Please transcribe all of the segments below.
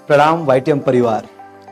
प्रणाम वाईटीएम परिवार।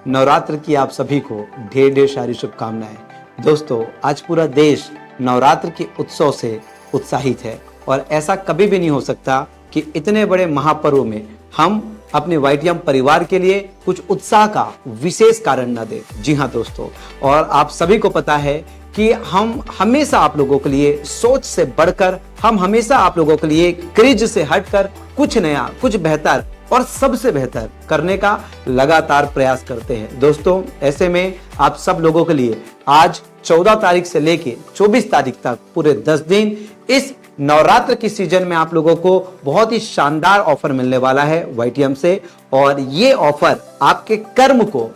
नवरात्र की आप सभी को ढेर ढेर सारी शुभकामनाएं। दोस्तों, आज पूरा देश नवरात्र के उत्सव से उत्साहित है और ऐसा कभी भी नहीं हो सकता कि इतने बड़े महापर्व में हम अपने वाईटीएम परिवार के लिए कुछ उत्साह का विशेष कारण न दें। जी हाँ दोस्तों, और आप सभी को पता है कि हम हमेशा आप लोगों के लिए सोच से बढ़कर, हम हमेशा आप लोगों के लिए क्रेज से हटकर कुछ नया, कुछ बेहतर और सबसे बेहतर करने का लगातार प्रयास करते हैं। दोस्तों, ऐसे में आप सब लोगों के लिए आज 14 तारीख से लेके 24 तारीख तक पूरे 10 दिन इस नवरात्र की सीजन में आप लोगों को बहुत ही शानदार ऑफर मिलने वाला है वाईटीएम से। और ये ऑफर आपके कर्म को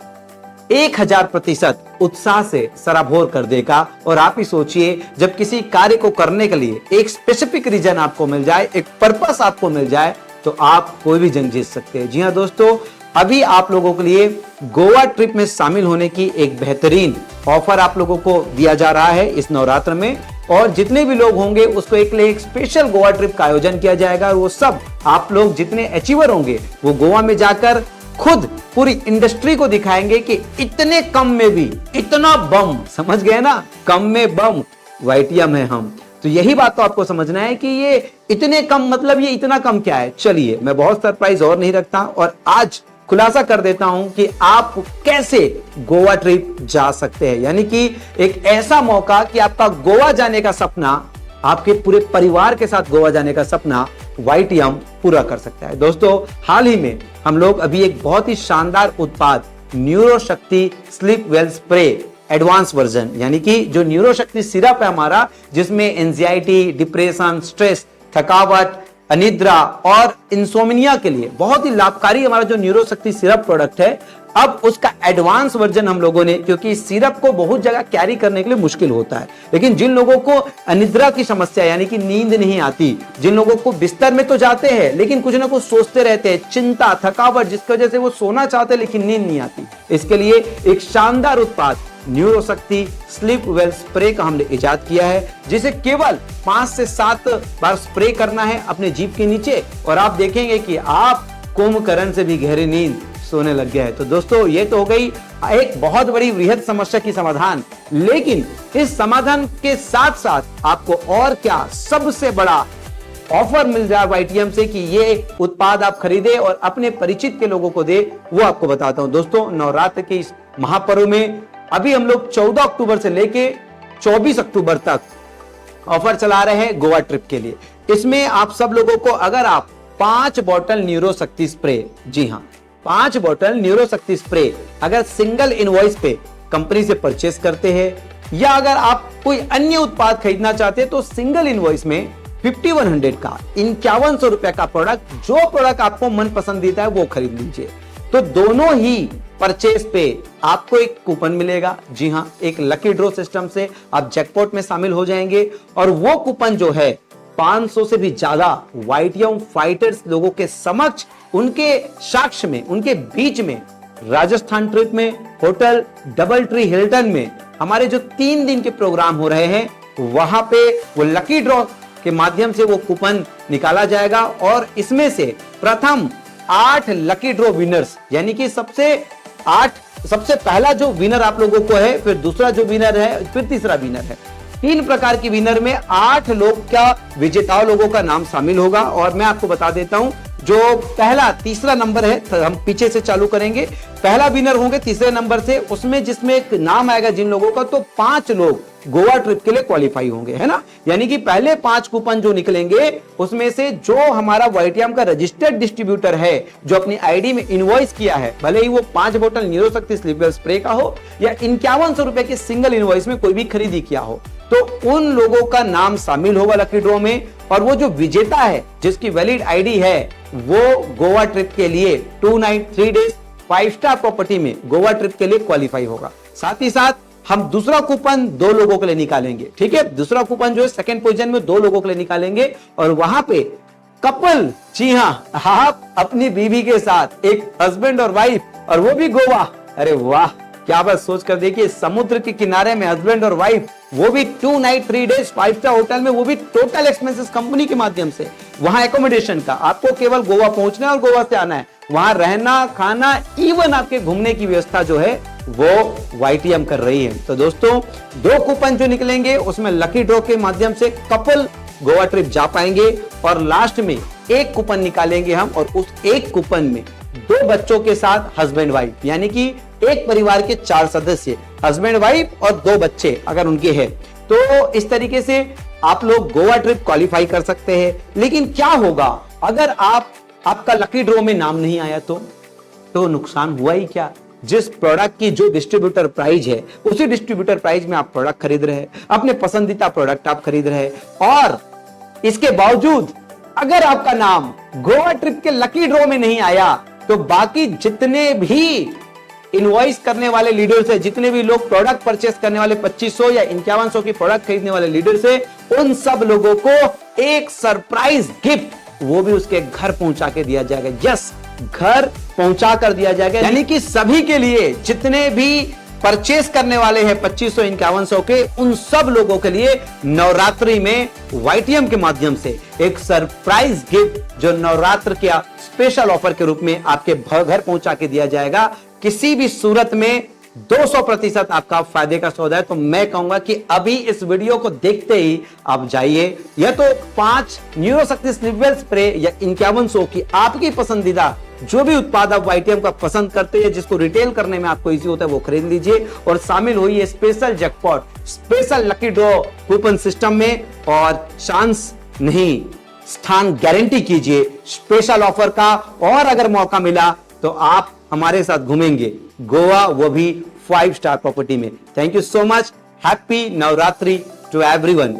1000% उत्साह से सराबोर कर देगा। और आप ही सोचिए, जब किसी कार्य को करने के लिए एक स्पेसिफिक रीजन आपको मिल जाए, एक पर्पस आपको मिल जाए, तो आप कोई भी जंग जीत सकते हैं। जी हाँ दोस्तों, अभी आप लोगों के लिए गोवा ट्रिप में शामिल होने की एक बेहतरीन ऑफर आप लोगों को दिया जा रहा है इस नवरात्र में। और जितने भी लोग होंगे उसको एक स्पेशल गोवा ट्रिप का आयोजन किया जाएगा। और वो सब आप लोग जितने अचीवर होंगे वो गोवा में जाकर खुद पूरी इंडस्ट्री को दिखाएंगे कि इतने कम में भी इतना बम, समझ गए ना, कम में बम वाईटीएम है हम। तो यही बात तो आपको समझना है कि ये इतने कम, मतलब ये इतना कम क्या है। चलिए, मैं बहुत सरप्राइज और नहीं रखता और आज खुलासा कर देता हूं कि आप कैसे गोवा ट्रिप जा सकते हैं। यानी कि एक ऐसा मौका कि आपका गोवा जाने का सपना, आपके पूरे परिवार के साथ गोवा जाने का सपना वाईटीएम पूरा कर सकता है। दोस्तों, हाल ही में हम लोग अभी एक बहुत ही शानदार उत्पाद Neuroshakti sleep well spray advance version, यानी कि जो न्यूरोशक्ति सिरप है हमारा, जिसमें एंजाइटी, डिप्रेशन, स्ट्रेस, थकावट, अनिद्रा और इंसोम्निया के लिए बहुत ही लाभकारी हमारा जो न्यूरोशक्ति सिरप प्रोडक्ट है, अब उसका एडवांस वर्जन हम लोगों ने, क्योंकि सिरप को बहुत जगह कैरी करने के लिए मुश्किल होता है, लेकिन जिन लोगों को अनिद्रा की समस्या यानी कि नींद नहीं आती, जिन लोगों को बिस्तर में तो जाते हैं लेकिन कुछ ना कुछ सोचते रहते हैं, चिंता, थकावट, जिसकी वजह से वो सोना चाहते हैं लेकिन नींद नहीं आती, इसके लिए एक शानदार उत्पाद न्यूरोशक्ति स्लीप वेल स्प्रे का हमने इजाद किया है, जिसे केवल 5 से 7 बार स्प्रे करना है अपने जीभ के नीचे और आप देखेंगे कि आप कुंभकर्ण से भी गहरी नींद सोने लग गया है। तो दोस्तों, ये तो हो गई एक बहुत बड़ी वृहद समस्या की समाधान, लेकिन इस समाधान के साथ साथ आपको और क्या सबसे बड़ा ऑफर मिल जाए वाईटीएम से कि ये उत्पाद आप खरीदे और अपने परिचित के लोगों को दे, वो आपको बताता हूं। दोस्तों, नवरात्र के इस महापर्व में अभी हम लोग 14 अक्टूबर से लेके 24 अक्टूबर तक ऑफर चला रहे हैं गोवा ट्रिप के लिए। इसमें आप सब लोगों को, अगर आप 5 बॉटल न्यूरोशक्ति स्प्रे, जी हाँ 5 बॉटल न्यूरोशक्ति स्प्रे अगर सिंगल इनवॉइस पे कंपनी से परचेस करते हैं, या अगर आप कोई अन्य उत्पाद खरीदना चाहते हैं, तो सिंगल इनवॉइस में 5100 का 5100 रुपए का प्रोडक्ट, जो प्रोडक्ट आपको मन पसंदीदा है वो खरीद लीजिए। तो दोनों ही परचेस पे आपको एक कूपन मिलेगा। जी हाँ, एक लकी ड्रॉ सिस्टम से आप जैकपॉट में शामिल हो जाएंगे और वो कूपन जो है 500 से भी ज्यादा वाईटीएम फाइटर्स लोगों के समक्ष, उनके साक्ष्य में, उनके बीच में, राजस्थान ट्रिप में, होटल डबल ट्री हिल्टन में हमारे जो 3 दिन के प्रोग्राम हो रहे हैं, वहां पे वो लकी ड्रॉ के माध्यम से वो कूपन निकाला जाएगा और इसमें से प्रथम 8 लकी ड्रॉ विनर्स, यानी कि सबसे पहला जो विनर आप लोगों को है, फिर दूसरा जो विनर है, फिर तीसरा विनर है, 3 प्रकार की विनर में 8 लोग का विजेताओं लोगों का नाम शामिल होगा। और मैं आपको बता देता हूं, जो पहला तीसरा नंबर है, हम पीछे से चालू करेंगे, पहला विनर होंगे तीसरे नंबर से, उसमें जिसमें एक नाम आएगा जिन लोगों का, तो 5 लोग गोवा ट्रिप के लिए क्वालिफाई होंगे, है ना। यानी कि पहले 5 कूपन जो निकलेंगे उसमें से जो हमारा वाईटीएम का रजिस्टर्ड डिस्ट्रीब्यूटर है, जो अपनी आईडी में इनवॉइस किया है, भले ही वो 5 बोतल न्यूरोशक्ति स्लीप वेल स्प्रे का हो या 5100 रुपए के सिंगल इनवॉइस में कोई भी खरीदी किया हो, तो उन लोगों का नाम शामिल होगा लकी ड्रॉ में। और वो जो विजेता है, जिसकी वैलिड आईडी है, वो गोवा ट्रिप के लिए 2 नाइट 3 डेज 5 स्टार प्रॉपर्टी में गोवा ट्रिप के लिए क्वालिफाई होगा। साथ ही साथ हम दूसरा कूपन 2 लोगों के लिए निकालेंगे, ठीक है। दूसरा कूपन जो है सेकंड पोजीशन में 2 लोगों के लिए निकालेंगे और वहां पे कपल, जी हाँ, आप अपनी बीवी के साथ, एक हस्बैंड और वाइफ, और वो भी गोवा। अरे वाह, क्या बात, सोच कर देखिए, समुद्र के किनारे में हस्बैंड और वाइफ, वो भी 2 नाइट 3 डेज 5 स्टार होटल में, वो भी टोटल एक्सपेंसेस कंपनी के माध्यम से, वहां एकोमोडेशन का आपको केवल गोवा पहुंचना है और गोवा से आना है, वहां रहना, खाना, इवन आपके घूमने की व्यवस्था जो है वो YTM कर रही है। तो दोस्तों 2 कूपन जो निकलेंगे उसमें लकी ड्रॉ के माध्यम से कपल गोवा ट्रिप जा पाएंगे और लास्ट में 1 कूपन निकालेंगे हम, और उस 1 कूपन में 2 बच्चों के साथ हस्बैंड वाइफ, यानी कि एक परिवार के 4 सदस्य, हस्बैंड वाइफ और 2 बच्चे अगर उनके हैं, तो इस तरीके से आप लोग गोवा ट्रिप क्वालिफाई कर सकते हैं। लेकिन क्या होगा अगर आपका लकी ड्रॉ में नाम नहीं आया तो नुकसान हुआ ही क्या। जिस प्रोडक्ट की जो डिस्ट्रीब्यूटर प्राइस है उसी डिस्ट्रीब्यूटर प्राइस में आप प्रोडक्ट खरीद रहे हैं, अपने पसंदीदा प्रोडक्ट आप खरीद रहे हैं, और इसके बावजूद अगर आपका नाम गोवा ट्रिप के लकी ड्रॉ में नहीं आया तो बाकी जितने भी इनवॉइस करने वाले लीडर्स है, जितने भी लोग प्रोडक्ट परचेस करने वाले 2500 या 5100 की प्रोडक्ट खरीदने वाले लीडर्स है, उन सब लोगों को एक सरप्राइज गिफ्ट वो भी उसके घर पहुंचा के दिया जाएगा। यस, घर पहुंचा कर दिया जाएगा, यानी कि सभी के लिए जितने भी परचेस करने वाले हैं 2500 5100 के, उन सब लोगों के लिए नवरात्रि में YTM के माध्यम से एक सरप्राइज गिफ्ट जो नवरात्र के स्पेशल ऑफर के रूप में आपके घर पहुंचा के दिया जाएगा। किसी भी सूरत में 200% आपका फायदे का सौदा है। तो मैं कहूंगा कि अभी इस वीडियो को देखते ही आप जाइए, या तो 5 न्यूरोशक्ति स्लीपवेल स्प्रे या 5100 की आपकी पसंदीदा जो भी उत्पाद आप YTM का पसंद करते हैं, जिसको रिटेल करने में आपको इजी होता है, वो खरीद लीजिए और शामिल होइए special jackpot, special lucky draw coupon system में, और चांस नहीं स्थान गारंटी कीजिए स्पेशल ऑफर का। और अगर मौका मिला तो आप हमारे साथ घूमेंगे गोवा, वो भी 5 स्टार प्रॉपर्टी में। Thank you so much. Happy Navratri to everyone.